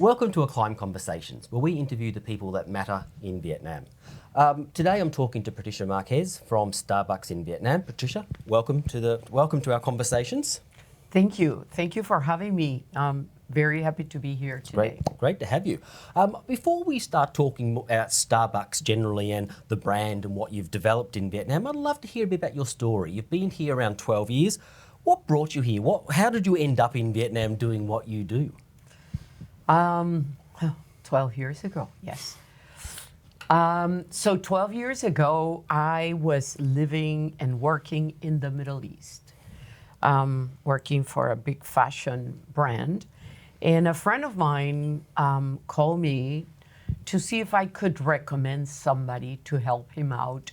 Welcome to Acclime Conversations, where we interview the people that matter in Vietnam. Today I'm talking to Patricia Marques from Starbucks in Vietnam. Patricia, welcome to our conversations. Thank you. Thank you for having me. I'm very happy to be here today. Great to have you. Before we start talking about Starbucks generally and the brand and what you've developed in Vietnam, I'd love to hear a bit about your story. You've been here around 12 years. What brought you here? How did you end up in Vietnam doing what you do? 12 years ago, yes. So 12 years ago, I was living and working in the Middle East, working for a big fashion brand. And a friend of mine called me to see if I could recommend somebody to help him out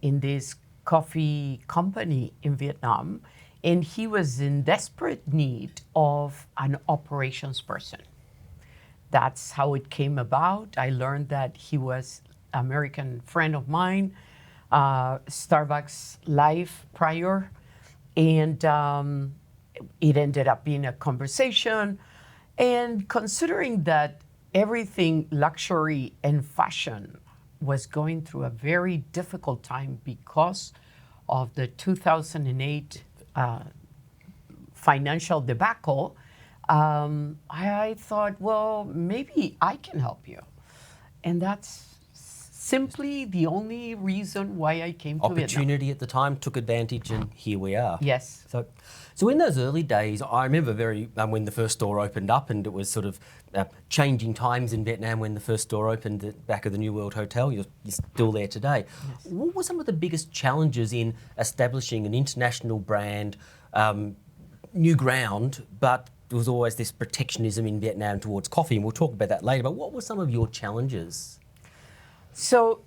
in this coffee company in Vietnam. And he was in desperate need of an operations person. That's how it came about. I learned that he was an American friend of mine, Starbucks life prior, and it ended up being a conversation. And considering that everything luxury and fashion was going through a very difficult time because of the 2008 financial debacle, I thought, well, maybe I can help you. And that's simply the only reason why I came to Vietnam. Opportunity at the time, took advantage, and here we are. Yes. So in those early days, I remember when the first store opened up, and it was sort of changing times in Vietnam when the first store opened at the back of the New World Hotel. You're still there today. Yes. What were some of the biggest challenges in establishing an international brand, new ground, but there was always this protectionism in Vietnam towards coffee, and we'll talk about that later, but what were some of your challenges? So,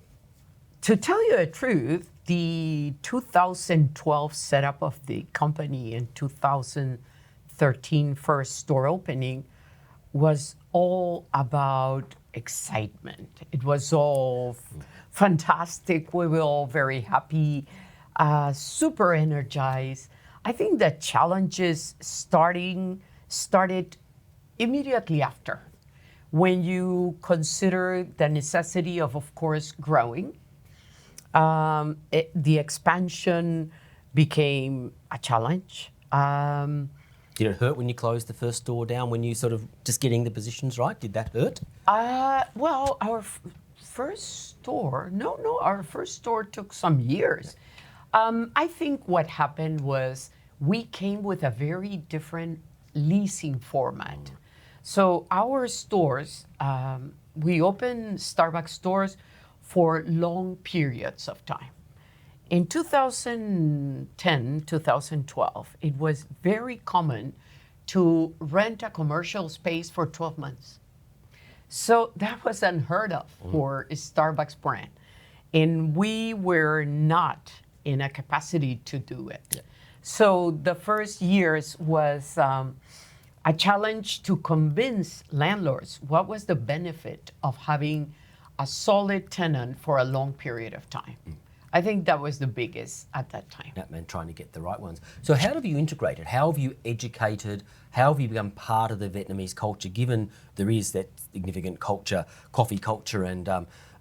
to tell you the truth, the 2012 setup of the company and 2013 first store opening was all about excitement. It was all fantastic. We were all very happy, super energized. I think the challenges started immediately after, when you consider the necessity of course, growing. The expansion became a challenge. Did it hurt when you closed the first store down, when you sort of just getting the positions right? Did that hurt? Well, our first store, our first store took some years. I think what happened was we came with a very different leasing format. So our stores, we opened Starbucks stores for long periods of time. In 2010, 2012, it was very common to rent a commercial space for 12 months. So that was unheard of for a Starbucks brand. And we were not in a capacity to do it. Yeah. So the first years was a challenge to convince landlords what was the benefit of having a solid tenant for a long period of time. I think that was the biggest at that time. That meant trying to get the right ones. So how have you integrated? How have you educated? How have you become part of the Vietnamese culture, given there is that significant culture, coffee culture and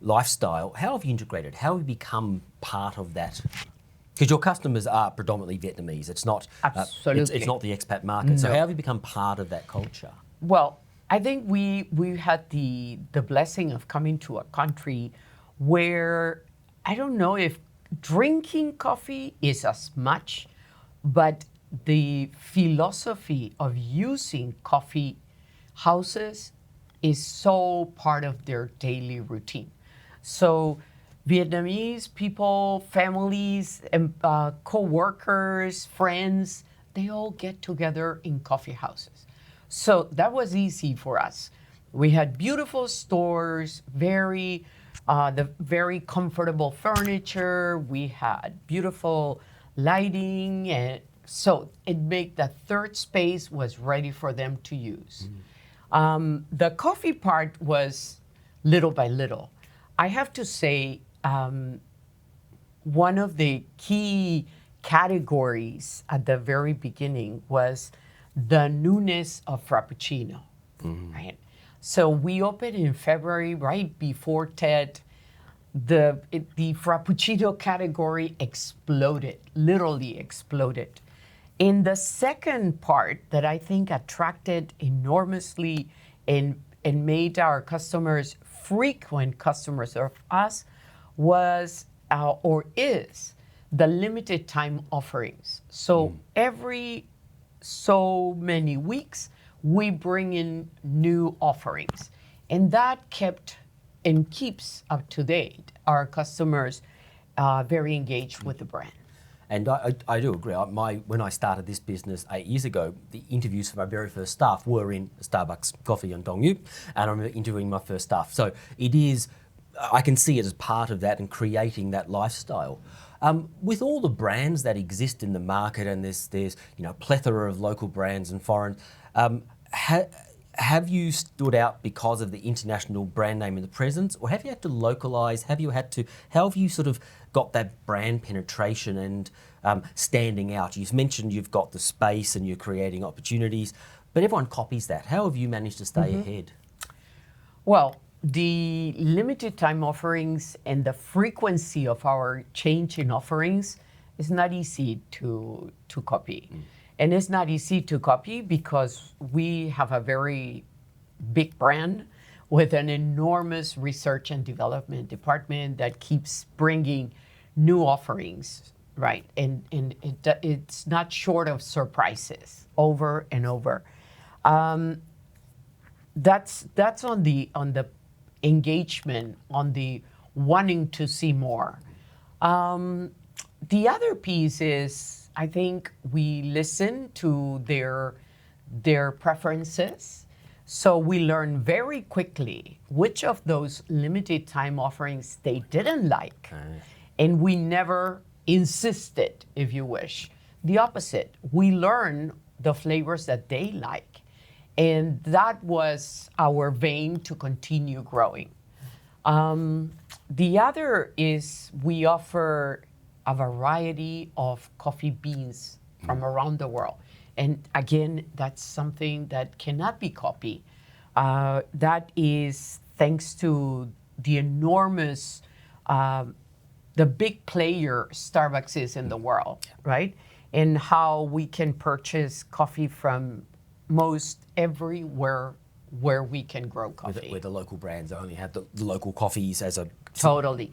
lifestyle? How have you integrated? How have you become part of that? Because your customers are predominantly Vietnamese. It's not absolutely. It's not the expat market. No. So how have you become part of that culture? Well, I think we had the blessing of coming to a country where I don't know if drinking coffee is as much, but the philosophy of using coffee houses is so part of their daily routine. So Vietnamese people, families, and co-workers, friends, they all get together in coffee houses. So that was easy for us. We had beautiful stores, very comfortable furniture. We had beautiful lighting, and so it made the third space was ready for them to use. The coffee part was little by little. I have to say, one of the key categories at the very beginning was the newness of Frappuccino, right? So we opened in February, right before TED. The Frappuccino category exploded, literally exploded. In the second part that I think attracted enormously and made our customers frequent customers of us was or is the limited time offerings. So every so many weeks, we bring in new offerings. And that kept and keeps up to date our customers very engaged with the brand. And I do agree. When I started this business 8 years ago, the interviews for my very first staff were in Starbucks coffee on Dongyu, and I remember interviewing my first staff. So it is, I can see it as part of that and creating that lifestyle. With all the brands that exist in the market, and there's a plethora of local brands and foreign, have you stood out because of the international brand name and the presence, or have you had to localize? How have you sort of got that brand penetration and standing out? You've mentioned you've got the space and you're creating opportunities, but everyone copies that. How have you managed to stay ahead? Well, the limited time offerings and the frequency of our change in offerings is not easy to copy. And it's not easy to copy because we have a very big brand with an enormous research and development department that keeps bringing new offerings, right? And it's not short of surprises over and over. That's on the engagement, on the wanting to see more. The other piece is, I think we listen to their preferences. So we learn very quickly which of those limited time offerings they didn't like. And we never insisted, if you wish. The opposite, we learn the flavors that they like. And that was our vein to continue growing. The other is we offer a variety of coffee beans from around the world. And again, that's something that cannot be copied. That is thanks to the enormous, the big player Starbucks is in the world, right? And how we can purchase coffee from most everywhere where we can grow coffee. Where the local brands only have the local coffees as a totally.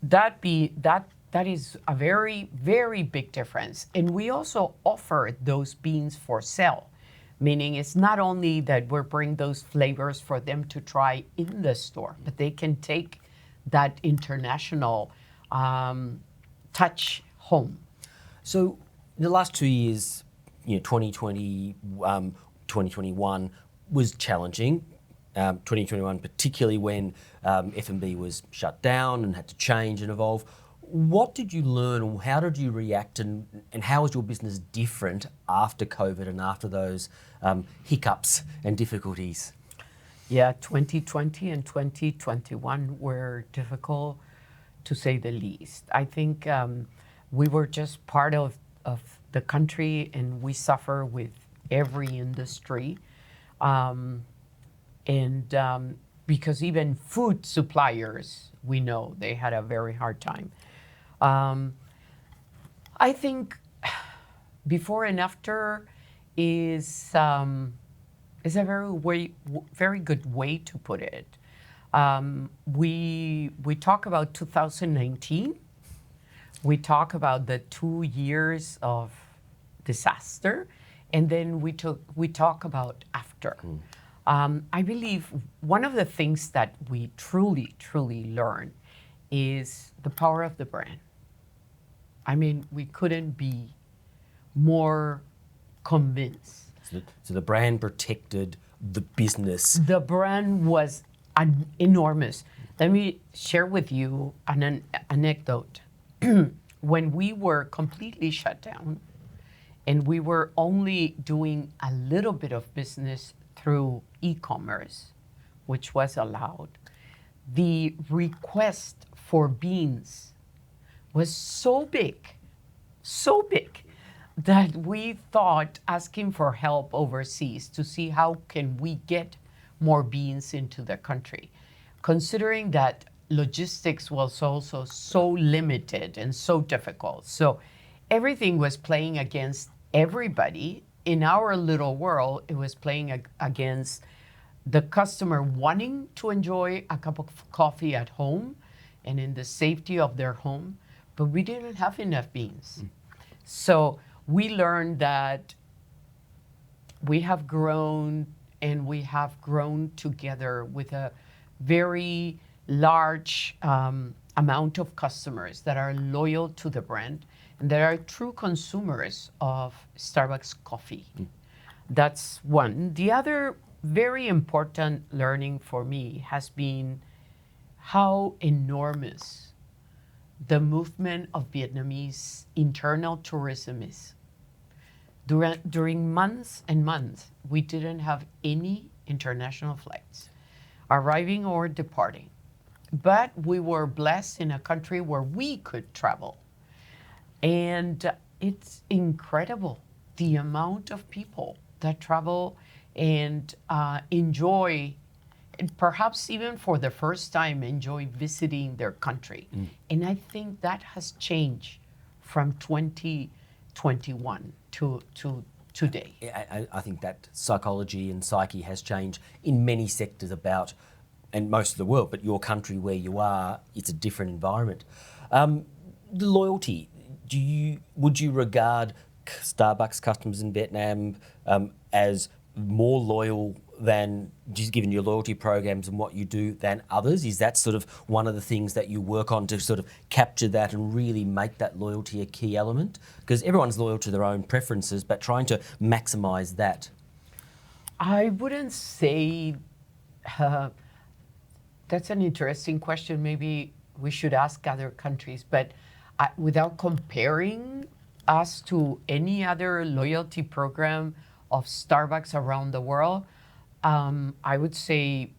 That is a very, very big difference. And we also offer those beans for sale, meaning it's not only that we're bringing those flavors for them to try in the store, but they can take that international touch home. So in the last 2 years, 2020, 2021 was challenging. 2021, particularly when F&B was shut down and had to change and evolve. What did you learn, or how did you react, and how is your business different after COVID and after those hiccups and difficulties? Yeah, 2020 and 2021 were difficult, to say the least. I think we were just part of the country, and we suffer with every industry. Because even food suppliers, we know they had a very hard time. I think before and after is a very good way to put it. We talk about 2019. We talk about the 2 years of disaster, and then we talk about after. I believe one of the things that we truly, truly learn is the power of the brand. I mean, we couldn't be more convinced. So the brand protected the business. The brand was enormous. Let me share with you an anecdote. When we were completely shut down and we were only doing a little bit of business through e-commerce, which was allowed, the request for beans was so big, that we thought asking for help overseas to see how can we get more beans into the country. Considering that logistics was also so limited and so difficult. So everything was playing against everybody. In our little world, it was playing against the customer wanting to enjoy a cup of coffee at home and in the safety of their home, but we didn't have enough beans. So we learned that we have grown, and we have grown together with a very large amount of customers that are loyal to the brand and that are true consumers of Starbucks coffee. That's one. The other very important learning for me has been how enormous the movement of Vietnamese internal tourism is. During months and months, we didn't have any international flights arriving or departing. But we were blessed in a country where we could travel. And it's incredible the amount of people that travel and enjoy, and perhaps even for the first time, enjoy visiting their country. And I think that has changed from 2021 to today. I think that psychology and psyche has changed in many sectors about, and most of the world, but your country where you are, it's a different environment. The loyalty, would you regard Starbucks customers in Vietnam as more loyal than, just given your loyalty programs and what you do, than others? Is that sort of one of the things that you work on to sort of capture that and really make that loyalty a key element? Because everyone's loyal to their own preferences, but trying to maximise that. I wouldn't say, that's an interesting question. Maybe we should ask other countries, but without comparing us to any other loyalty program of Starbucks around the world, I would say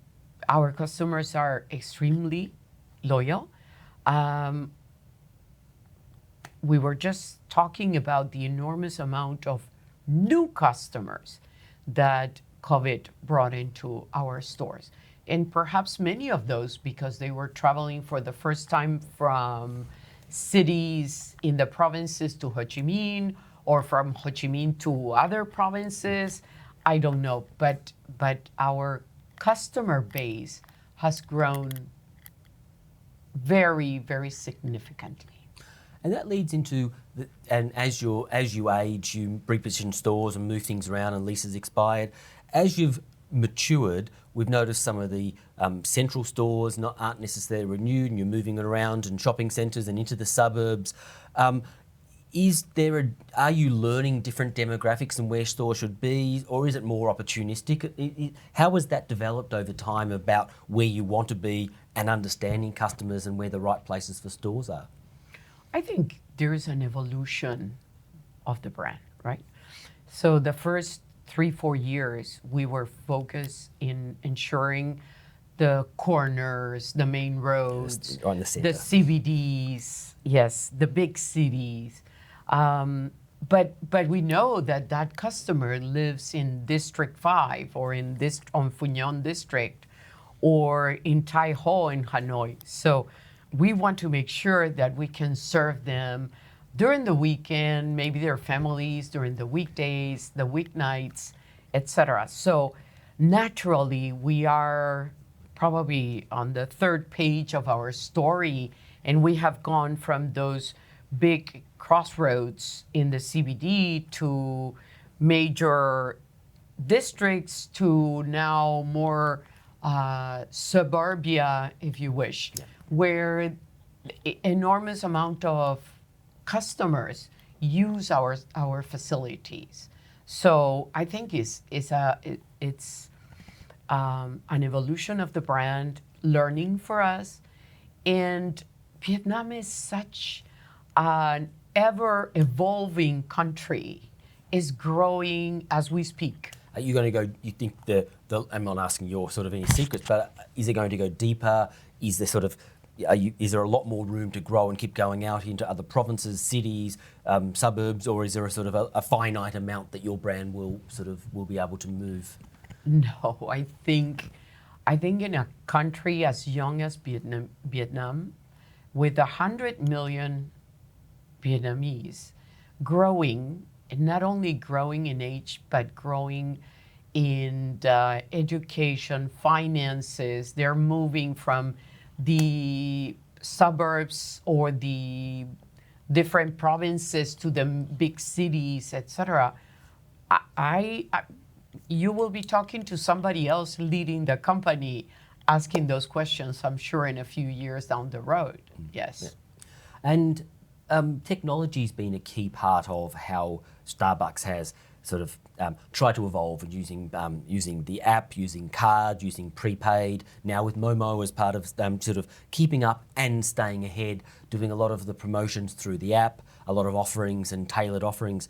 our customers are extremely loyal. We were just talking about the enormous amount of new customers that COVID brought into our stores. And perhaps many of those because they were traveling for the first time from cities in the provinces to Ho Chi Minh, or from Ho Chi Minh to other provinces. I don't know, but our customer base has grown very, very significantly. And that leads into, and as you age, you reposition stores and move things around and leases expired. As you've matured, we've noticed some of the central stores aren't necessarily renewed, and you're moving it around in shopping centres and into the suburbs. Are you learning different demographics and where stores should be, or is it more opportunistic? How has that developed over time about where you want to be and understanding customers and where the right places for stores are? I think there is an evolution of the brand, right? So the first 3-4 years, we were focused in ensuring the corners, the main roads, on the CBDs, yes, the big cities. But we know that customer lives in District 5 or on Phu Nhuon District or in Tai Ho in Hanoi. So we want to make sure that we can serve them during the weekend, maybe their families during the weekdays, the weeknights, etc. So naturally, we are probably on the third page of our story, and we have gone from those big crossroads in the CBD to major districts to now more suburbia, if you wish, where enormous amount of customers use our facilities. So I think it's an evolution of the brand, learning for us, and Vietnam is such an ever-evolving country, is growing as we speak. Are you going to go, you think I'm not asking your sort of any secrets, but is it going to go deeper? Is there sort of, is there a lot more room to grow and keep going out into other provinces, cities, suburbs, or is there a sort of a finite amount that your brand will be able to move? No, I think in a country as young as Vietnam, with 100 million Vietnamese growing, and not only growing in age, but growing in education, finances. They're moving from the suburbs or the different provinces to the big cities, etc. I you will be talking to somebody else leading the company, asking those questions, I'm sure, in a few years down the road. Yes. And technology's been a key part of how Starbucks has sort of tried to evolve, and using the app, using cards, using prepaid. Now with Momo as part of sort of keeping up and staying ahead, doing a lot of the promotions through the app, a lot of offerings and tailored offerings.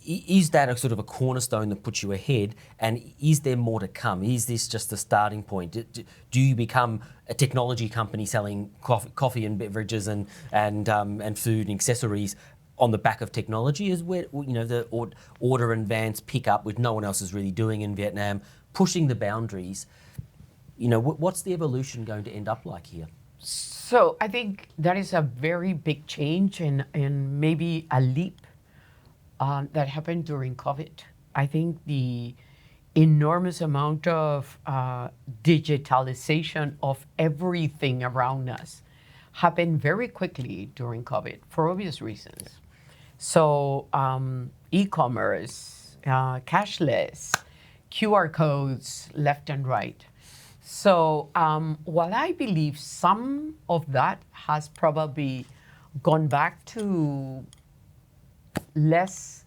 Is that a sort of a cornerstone that puts you ahead, and is there more to come? Is this just the starting point? Do you become a technology company selling coffee and beverages and food and accessories on the back of technology? Is where the order and vans pick up, which no one else is really doing in Vietnam, pushing the boundaries? What's the evolution going to end up like here? So I think that is a very big change and maybe a leap that happened during COVID. I think the enormous amount of digitalization of everything around us happened very quickly during COVID for obvious reasons. So e-commerce, cashless, QR codes left and right. So while I believe some of that has probably gone back to less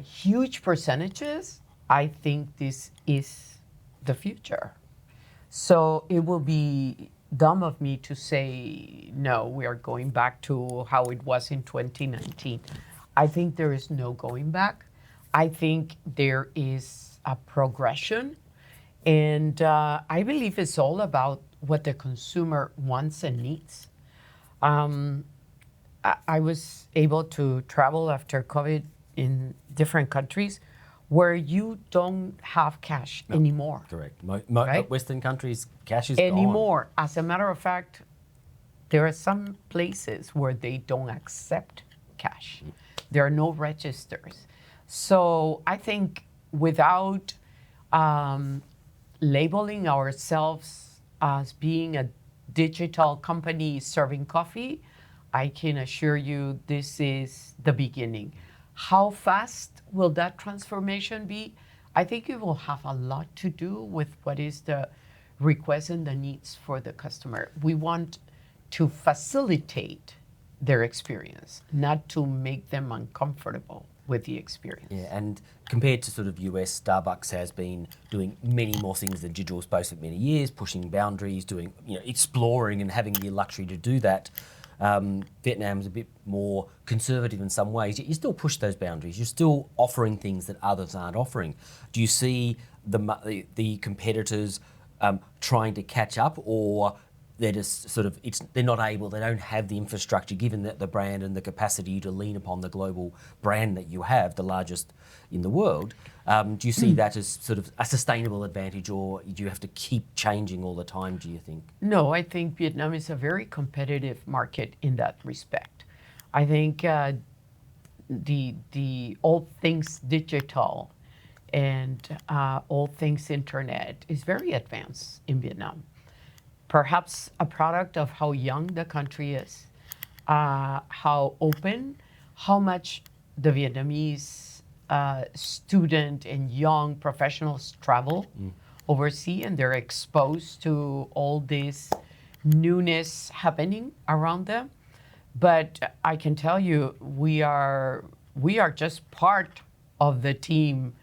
huge percentages, I think this is the future. So it will be dumb of me to say, no, we are going back to how it was in 2019. I think there is no going back. I think there is a progression. And I believe it's all about what the consumer wants and needs. I was able to travel after COVID in different countries where you don't have cash anymore. Correct. Right? Western countries, cash is Anymore. As a matter of fact, there are some places where they don't accept cash. There are no registers. So I think without labeling ourselves as being a digital company serving coffee, I can assure you this is the beginning. How fast will that transformation be? I think it will have a lot to do with what is the request and the needs for the customer. We want to facilitate their experience, not to make them uncomfortable with the experience. Yeah, and compared to sort of US, Starbucks has been doing many more things than digital space for many years, pushing boundaries, doing exploring and having the luxury to do that. Vietnam is a bit more conservative in some ways, yet you still push those boundaries. You're still offering things that others aren't offering. Do you see the competitors trying to catch up, or they're just sort of they're not able, they don't have the infrastructure, given that the brand and the capacity to lean upon the global brand that you have, the largest in the world? Do you see that as sort of a sustainable advantage, or do you have to keep changing all the time, do you think? No, I think Vietnam is a very competitive market in that respect. I think the all things digital and all things internet is very advanced in Vietnam. Perhaps a product of how young the country is, how open, how much the Vietnamese student and young professionals travel overseas, and they're exposed to all this newness happening around them. But I can tell you, we are just part of the team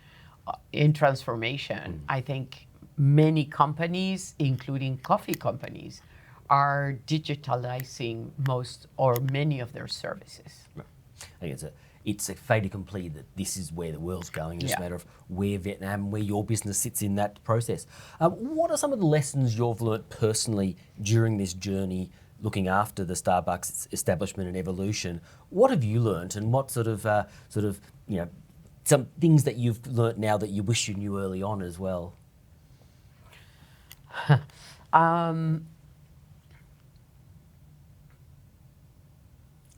in transformation. I think many companies, including coffee companies, are digitalizing most or many of their services. I think it's a fait accompli that this is where the world's going. It's a matter of where Vietnam, where your business sits in that process. What are some of the lessons you've learnt personally during this journey, looking after the Starbucks establishment and evolution? What have you learnt, and what sort of some things that you've learnt now that you wish you knew early on as well?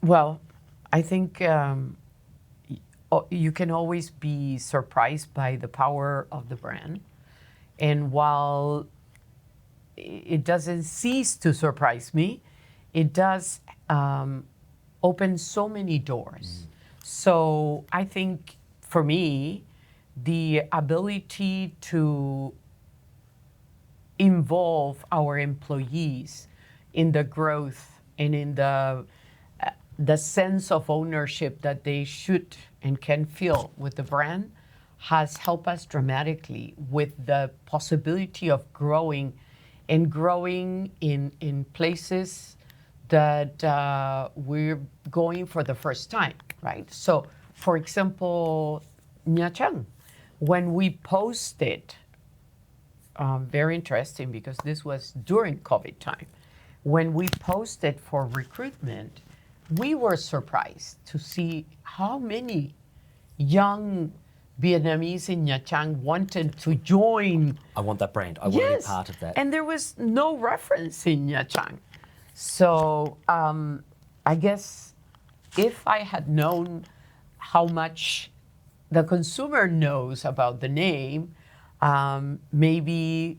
Well, I think you can always be surprised by the power of the brand. And while it doesn't cease to surprise me, it does open so many doors. So I think for me, the ability to involve our employees in the growth and in the sense of ownership that they should and can feel with the brand has helped us dramatically with the possibility of growing and growing in places that we're going for the first time, right? So, for example, Nha Trang, when we posted, very interesting because this was during COVID time, when we posted for recruitment, we were surprised to see how many young Vietnamese in Nha Trang wanted to join. I want that brand. I want to be part of that. And there was no reference in Nha Trang. So I guess if I had known how much the consumer knows about the name, maybe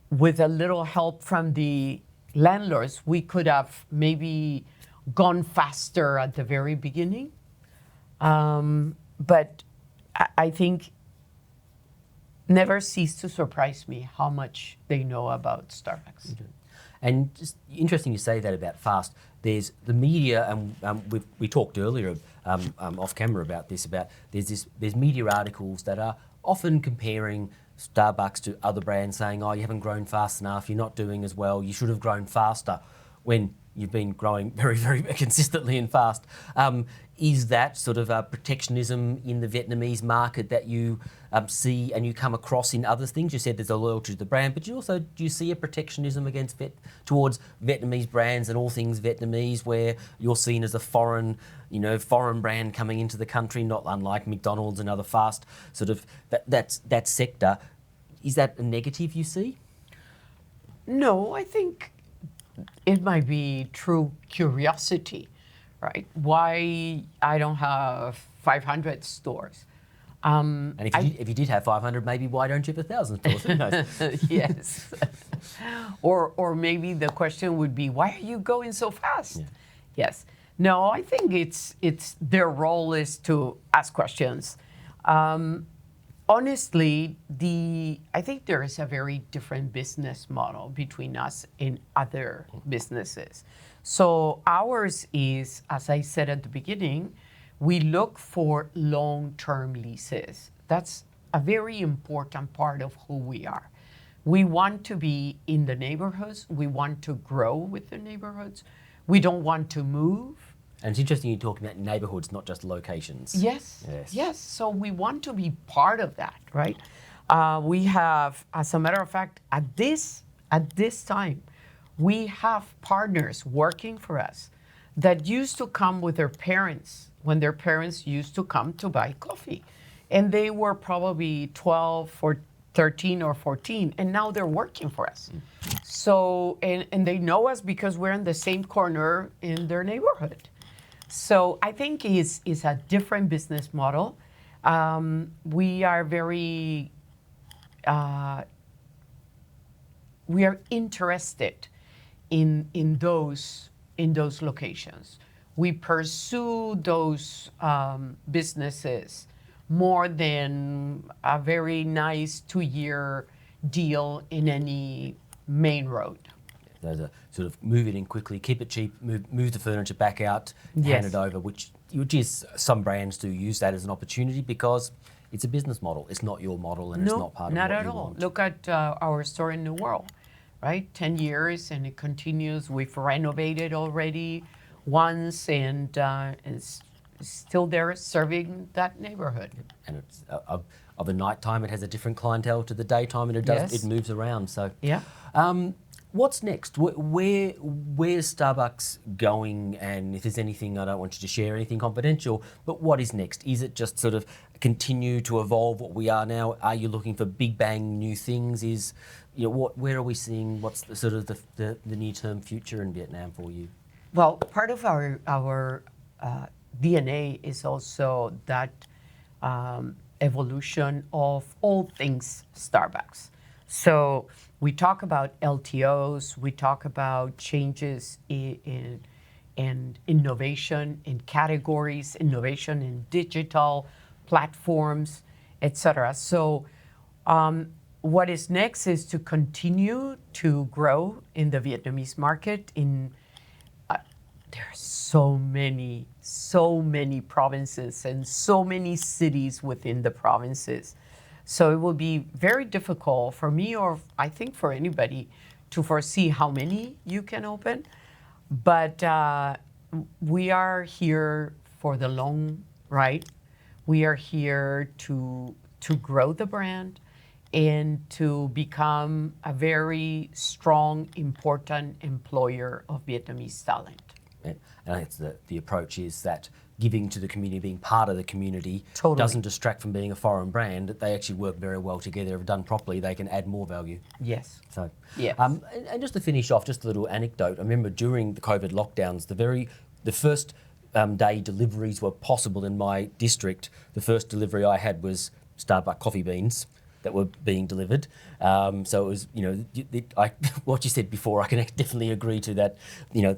with a little help from the landlords, we could have maybe gone faster at the very beginning. But I think never cease to surprise me how much they know about Starbucks. Okay. And just interesting you say that about fast. There's the media, and we talked earlier off camera about this. There's media articles that are often comparing Starbucks to other brands, saying, "Oh, you haven't grown fast enough. You're not doing as well. You should have grown faster." When you've been growing very, very consistently and fast. Is that sort of a protectionism in the Vietnamese market that you see and you come across in other things? You said there's a loyalty to the brand, but do you see a protectionism towards Vietnamese brands and all things Vietnamese, where you're seen as a foreign brand coming into the country, not unlike McDonald's and other fast sort of that sector? Is that a negative you see? No, I think it might be true curiosity, right? Why I don't have 500 stores. And if you did have 500, maybe why don't you have 1,000 stores? Who knows? Yes. or maybe the question would be, why are you going so fast? Yeah. Yes. No, I think it's their role is to ask questions. Honestly, I think there is a very different business model between us and other businesses. So ours is, as I said at the beginning, we look for long-term leases. That's a very important part of who we are. We want to be in the neighborhoods. We want to grow with the neighborhoods. We don't want to move. And it's interesting you're talking about neighborhoods, not just locations. Yes. So we want to be part of that, right? We have, as a matter of fact, at this time, we have partners working for us that used to come with their parents when their parents used to come to buy coffee. And they were probably 12 or 13 or 14, and now they're working for us. So, and they know us because we're in the same corner in their neighborhood. So I think it's a different business model. We are we are interested in those locations. We pursue those businesses more than a very nice 2-year deal in any main road. Those are sort of move it in quickly, keep it cheap, move the furniture back out, hand it over, which is some brands do use that as an opportunity because it's a business model. It's not your model and it's not part of what you want. Not at all. Look at our store in New World, right? 10 years and it continues. We've renovated already once and it's still there serving that neighborhood. And it's of a nighttime, it has a different clientele to the daytime, and it moves around. So yeah. What's next? Where's Starbucks going? And if there's anything, I don't want you to share anything confidential, but what is next? Is it just sort of continue to evolve what we are now? Are you looking for big bang new things? Where are we seeing, what's the sort of the near-term future in Vietnam for you? Well, part of our DNA is also that evolution of all things Starbucks. So we talk about LTOs, we talk about changes in innovation in categories, innovation in digital platforms, etc. So what is next is to continue to grow in the Vietnamese market. There are so many provinces and so many cities within the provinces. So it will be very difficult for me, or I think for anybody, to foresee how many you can open. But we are here for the long ride. We are here to grow the brand and to become a very strong, important employer of Vietnamese talent. And I think the approach is that giving to the community, being part of the community, Totally. doesn't distract from being a foreign brand. They actually work very well together. If done properly, they can add more value. Yes. So, Yes. and just to finish off, just a little anecdote. I remember during the COVID lockdowns, the first day deliveries were possible in my district. The first delivery I had was Starbucks coffee beans that were being delivered. So it was, what you said before, I can definitely agree to that.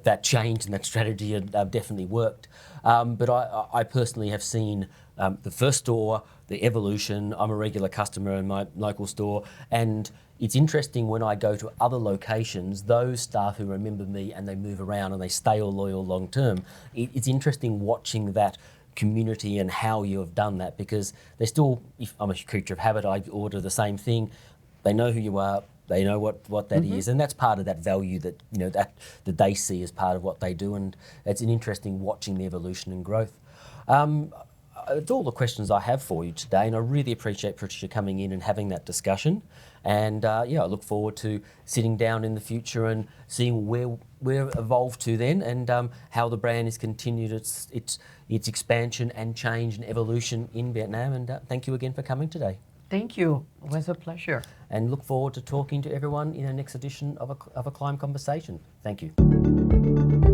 That change and that strategy had definitely worked. But I personally have seen the first store, the evolution. I'm a regular customer in my local store, and it's interesting when I go to other locations, those staff who remember me and they move around and they stay loyal long term. It's interesting watching that community and how you have done that, because they still, if I'm a creature of habit, I order the same thing. They know who you are, they know what that is, and that's part of that value that that they see as part of what they do, and it's an interesting watching the evolution and growth. It's all the questions I have for you today, and I really appreciate Patricia coming in and having that discussion. And I look forward to sitting down in the future and seeing where we're evolved to then, and how the brand has continued its expansion and change and evolution in Vietnam. And thank you again for coming today. Thank you. It was a pleasure. And look forward to talking to everyone in our next edition of Acclime Conversation. Thank you.